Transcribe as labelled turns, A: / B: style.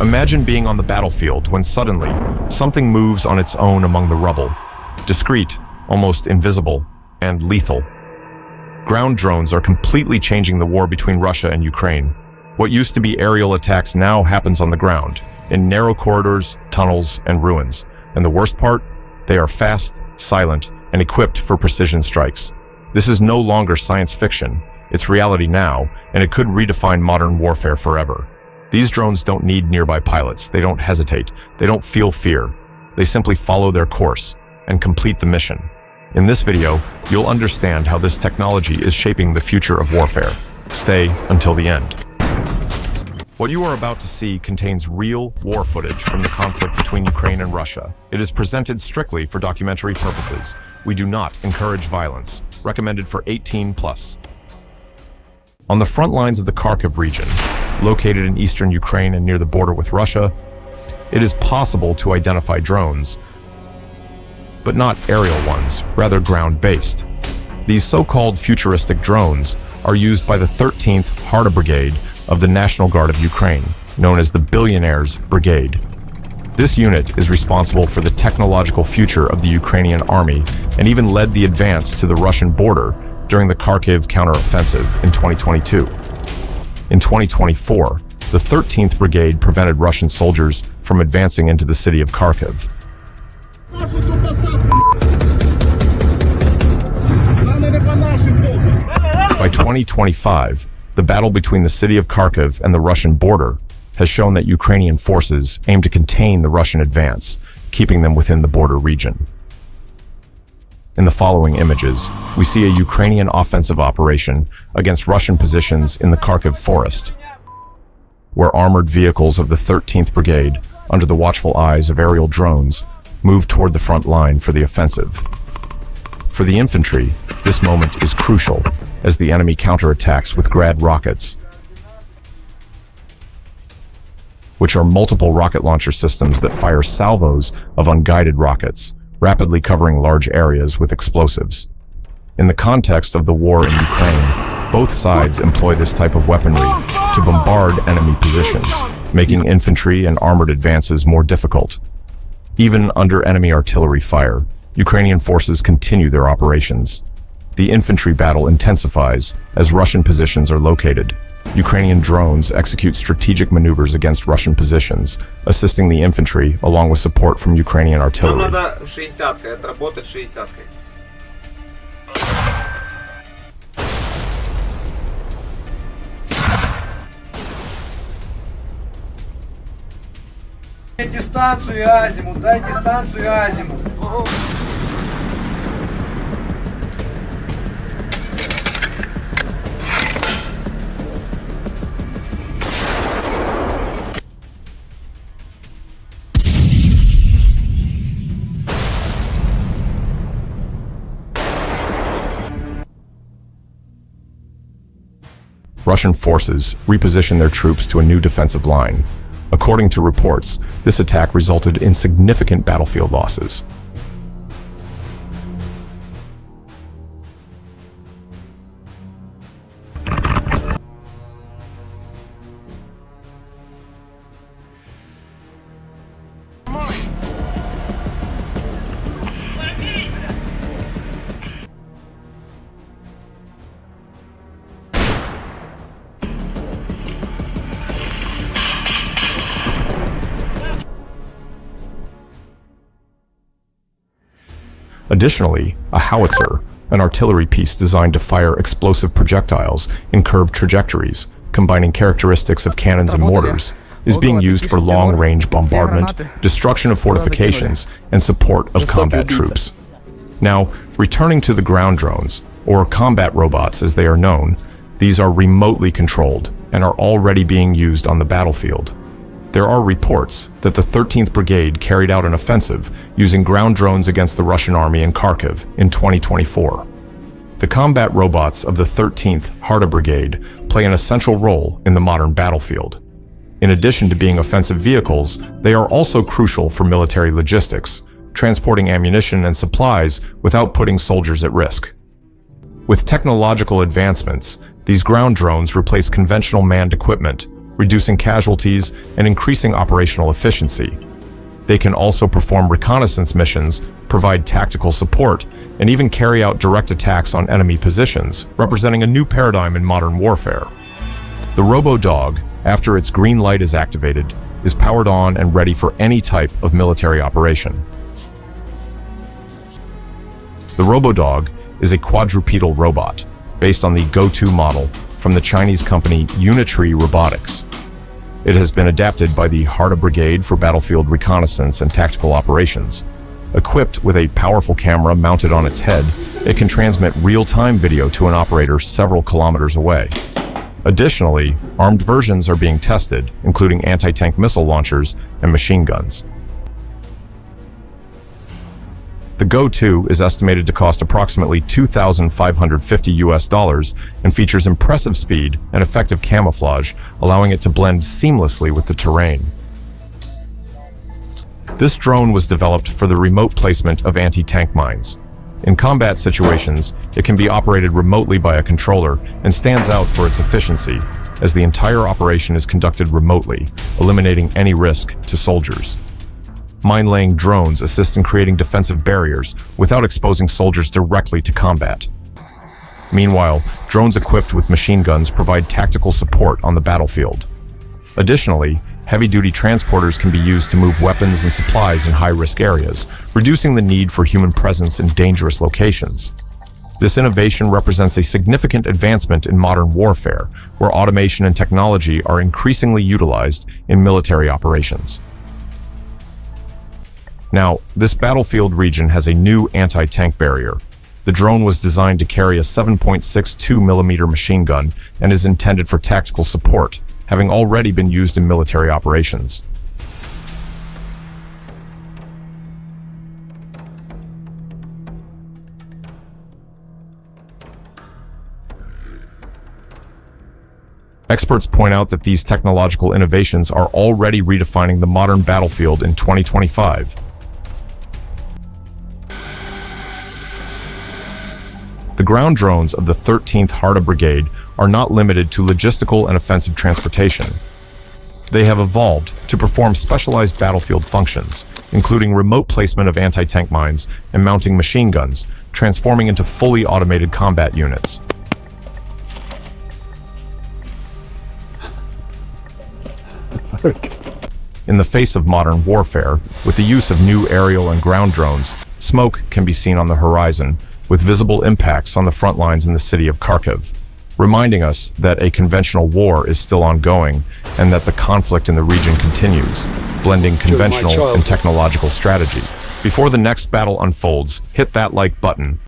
A: Imagine being on the battlefield when suddenly something moves on its own among the rubble. Discreet, almost invisible, and lethal. Ground drones are completely changing the war between Russia and Ukraine. What used to be aerial attacks now happens on the ground, in narrow corridors, tunnels, and ruins. And the worst part? They are fast, silent, and equipped for precision strikes. This is no longer science fiction. It's reality now, and it could redefine modern warfare forever. These drones don't need nearby pilots. They don't hesitate. They don't feel fear. They simply follow their course and complete the mission. In this video, you'll understand how this technology is shaping the future of warfare. Stay until the end. What you are about to see contains real war footage from the conflict between Ukraine and Russia. It is presented strictly for documentary purposes. We do not encourage violence. Recommended for 18+. On the front lines of the Kharkiv region, located in eastern Ukraine and near the border with Russia, it is possible to identify drones, but not aerial ones, rather ground-based. These so-called futuristic drones are used by the 13th Harda Brigade of the National Guard of Ukraine, known as the Billionaire Brigade. This unit is responsible for the technological future of the Ukrainian army and even led the advance to the Russian border during the Kharkiv counteroffensive in 2022. In 2024, the 13th Brigade prevented Russian soldiers from advancing into the city of Kharkiv. By 2025, the battle between the city of Kharkiv and the Russian border has shown that Ukrainian forces aim to contain the Russian advance, keeping them within the border region. In the following images, we see a Ukrainian offensive operation against Russian positions in the Kharkiv forest, where armored vehicles of the 13th Brigade, under the watchful eyes of aerial drones, move toward the front line for the offensive. For the infantry, this moment is crucial as the enemy counterattacks with Grad rockets, which are multiple rocket launcher systems that fire salvos of unguided rockets, rapidly covering large areas with explosives. In the context of the war in Ukraine, both sides employ this type of weaponry to bombard enemy positions, making infantry and armored advances more difficult. Even under enemy artillery fire, Ukrainian forces continue their operations. The infantry battle intensifies as Russian positions are located. Ukrainian drones execute strategic maneuvers against Russian positions, assisting the infantry along with support from Ukrainian artillery.
B: Дистанцию и азимут, дай дистанцию и азимут.
A: Russian forces reposition their troops to a new defensive line. According to reports, this attack resulted in significant battlefield losses. Additionally, a howitzer, an artillery piece designed to fire explosive projectiles in curved trajectories, combining characteristics of cannons and mortars, is being used for long-range bombardment, destruction of fortifications, and support of combat troops. Now, returning to the ground drones, or combat robots as they are known, these are remotely controlled and are already being used on the battlefield. There are reports that the 13th Brigade carried out an offensive using ground drones against the Russian army in Kharkiv in 2024. The combat robots of the 13th Harda Brigade play an essential role in the modern battlefield. In addition to being offensive vehicles, they are also crucial for military logistics, transporting ammunition and supplies without putting soldiers at risk. With technological advancements, these ground drones replace conventional manned equipment, reducing casualties and increasing operational efficiency. They can also perform reconnaissance missions, provide tactical support, and even carry out direct attacks on enemy positions, representing a new paradigm in modern warfare. The Robo-Dog, after its green light is activated, is powered on and ready for any type of military operation. The Robo-Dog is a quadrupedal robot based on the Go-2 model from the Chinese company Unitree Robotics. It has been adapted by the Harda Brigade for battlefield reconnaissance and tactical operations. Equipped with a powerful camera mounted on its head, it can transmit real-time video to an operator several kilometers away. Additionally, armed versions are being tested, including anti-tank missile launchers and machine guns. The Go-2 is estimated to cost approximately $2,550 and features impressive speed and effective camouflage, allowing it to blend seamlessly with the terrain. This drone was developed for the remote placement of anti-tank mines. In combat situations, it can be operated remotely by a controller and stands out for its efficiency, as the entire operation is conducted remotely, eliminating any risk to soldiers. Mine-laying drones assist in creating defensive barriers without exposing soldiers directly to combat. Meanwhile, drones equipped with machine guns provide tactical support on the battlefield. Additionally, heavy-duty transporters can be used to move weapons and supplies in high-risk areas, reducing the need for human presence in dangerous locations. This innovation represents a significant advancement in modern warfare, where automation and technology are increasingly utilized in military operations. Now, this battlefield region has a new anti-tank barrier. The drone was designed to carry a 7.62mm machine gun and is intended for tactical support, having already been used in military operations. Experts point out that these technological innovations are already redefining the modern battlefield in 2025. The ground drones of the 13th Harda Brigade are not limited to logistical and offensive transportation. They have evolved to perform specialized battlefield functions, including remote placement of anti-tank mines and mounting machine guns, transforming into fully automated combat units. In the face of modern warfare, with the use of new aerial and ground drones, smoke can be seen on the horizon, with visible impacts on the front lines in the city of Kharkiv, reminding us that a conventional war is still ongoing and that the conflict in the region continues, blending conventional and technological strategy. Before the next battle unfolds, hit that like button